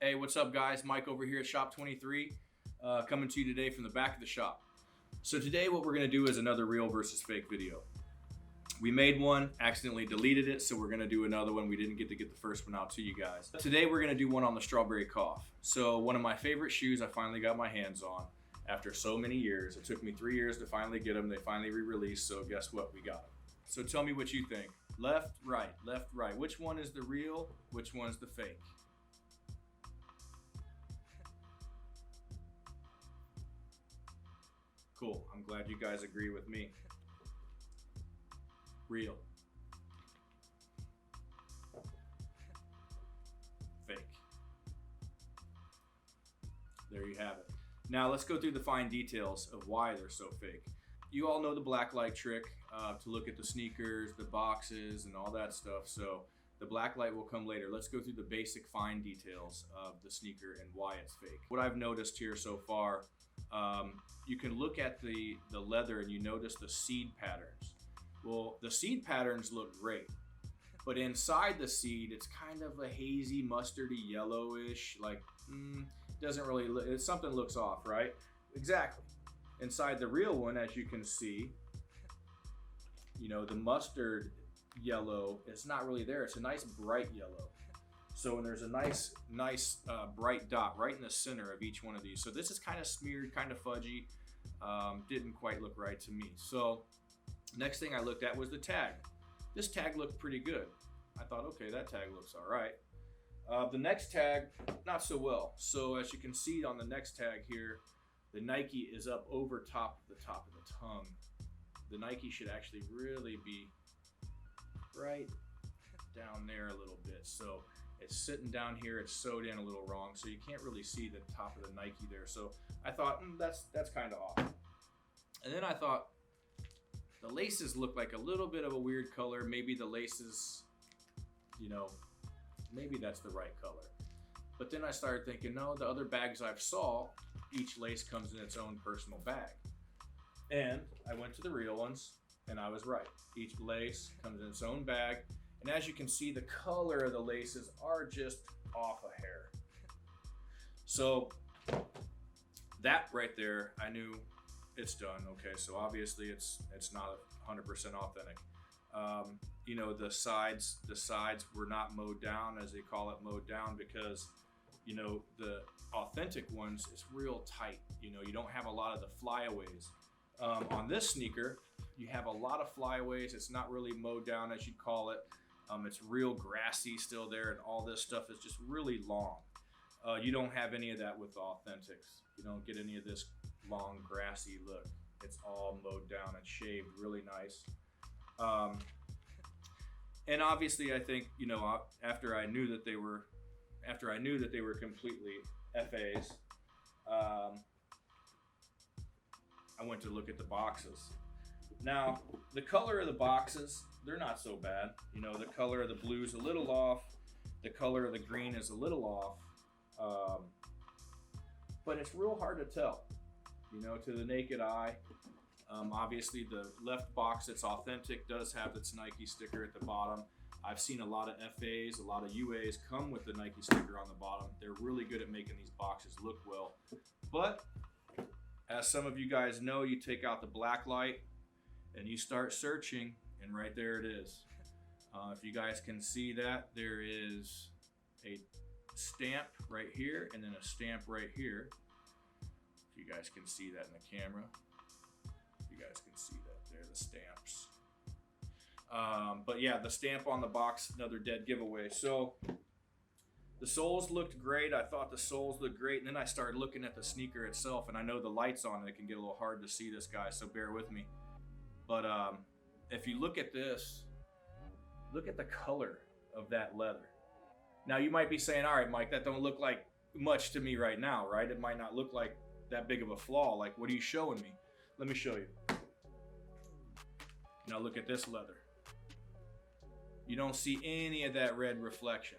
Hey, what's up guys? Mike over here at Shop 23, coming to you today from the back of the shop. So today what we're gonna do is another real versus fake video. We made one, accidentally deleted it, so we're gonna do another one. We didn't get the first one out to you guys. Today we're gonna do one on the strawberry cough. So one of my favorite shoes I finally got my hands on after so many years. It took me 3 years to finally get them. They finally re-released, so guess what? We got them. So tell me what you think. Left, right, left, right. Which one is the real? Which one's the fake? Cool, I'm glad you guys agree with me. Real. Fake. There you have it. Now let's go through the fine details of why they're so fake. You all know the black light trick to look at the sneakers, the boxes, and all that stuff. So the black light will come later. Let's go through the basic fine details of the sneaker and why it's fake. What I've noticed here so far, you can look at the leather and you notice the seed patterns. Well, the seed patterns look great, but inside the seed, it's kind of a hazy, mustardy, yellowish, like, doesn't really, something looks off, right? Exactly. Inside the real one, as you can see, you know, the mustard yellow is not really there. It's a nice bright yellow. So and there's a nice bright dot right in the center of each one of these. So this is kind of smeared, kind of fudgy. Didn't quite look right to me. So next thing I looked at was the tag. This tag looked pretty good. I thought, okay, that tag looks all right. The next tag, not so well. So as you can see on the next tag here, the Nike is up over the top of the tongue. The Nike should actually really be right down there a little bit. So it's sitting down here, it's sewed in a little wrong, so you can't really see the top of the Nike there. So I thought, that's kind of off. And then I thought, the laces look like a little bit of a weird color. Maybe the laces, you know, maybe that's the right color. But then I started thinking, no, the other bags I've saw, each lace comes in its own personal bag. And I went to the real ones, and I was right. Each lace comes in its own bag. And as you can see, the color of the laces are just off a hair. So that right there, I knew it's done. Okay, so obviously it's not 100% authentic. You know, the sides were not mowed down, as they call it, mowed down, because you know the authentic ones is real tight. You know, you don't have a lot of the flyaways. On this sneaker, you have a lot of flyaways. It's not really mowed down, as you'd call it. It's real grassy still there, and all this stuff is just really long. You don't have any of that with the authentics. You don't get any of this long grassy look. It's all mowed down and shaved really nice. And obviously I think, you know, after I knew that they were completely FAs, I went to look at the boxes. Now, the color of the boxes, they're not so bad. You know, the color of the blue is a little off. The color of the green is a little off. But it's real hard to tell, you know, to the naked eye. Obviously, the left box that's authentic does have its Nike sticker at the bottom. I've seen a lot of FAs, a lot of UAs come with the Nike sticker on the bottom. They're really good at making these boxes look well. But as some of you guys know, you take out the black light and you start searching, and right there it is. If you guys can see that, there is a stamp right here and then a stamp right here. If you guys can see that in the camera. You guys can see that there, the stamps. But yeah, the stamp on the box, another dead giveaway. So the soles looked great. I thought the soles looked great, and then I started looking at the sneaker itself, and I know the light's on and it can get a little hard to see this guy, so bear with me. But if you look at this, look at the color of that leather. Now you might be saying, all right, Mike, that don't look like much to me right now, right? It might not look like that big of a flaw. Like, what are you showing me? Let me show you. Now look at this leather. You don't see any of that red reflection,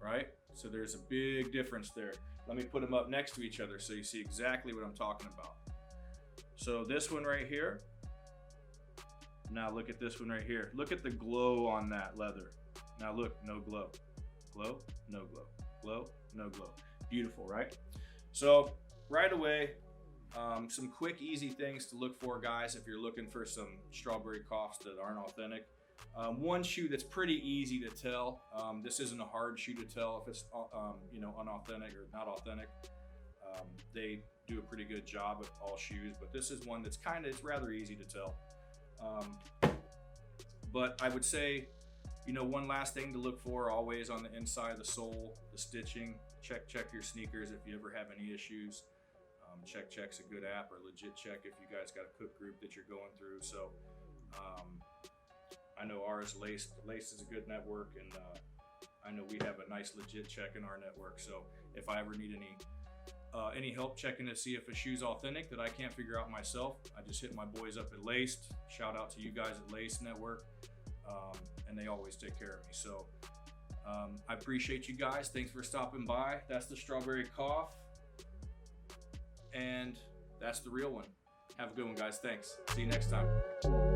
right? So there's a big difference there. Let me put them up next to each other so you see exactly what I'm talking about. So this one right here. Now look at this one right here. Look at the glow on that leather. Now look, no glow. Glow, no glow. Glow, no glow. Beautiful, right? So right away, some quick, easy things to look for, guys, if you're looking for some strawberry coughs that aren't authentic. One shoe that's pretty easy to tell. This isn't a hard shoe to tell if it's unauthentic or not authentic. They do a pretty good job with all shoes, but this is one that's it's rather easy to tell. But I would say, one last thing to look for always on the inside of the sole, the stitching. Check your sneakers if you ever have any issues. Check's a good app, or Legit Check if you guys got a cook group that you're going through. So I know ours, Lace is a good network, and I know we have a nice Legit Check in our network. So if I ever need any help checking to see if a shoe's authentic that I can't figure out myself, I just hit my boys up at Laced. Shout out to you guys at Lace Network, and they always take care of me. So I appreciate you guys. Thanks for stopping by. That's the strawberry cough, and that's the real one. Have a good one, guys. Thanks. See you next time.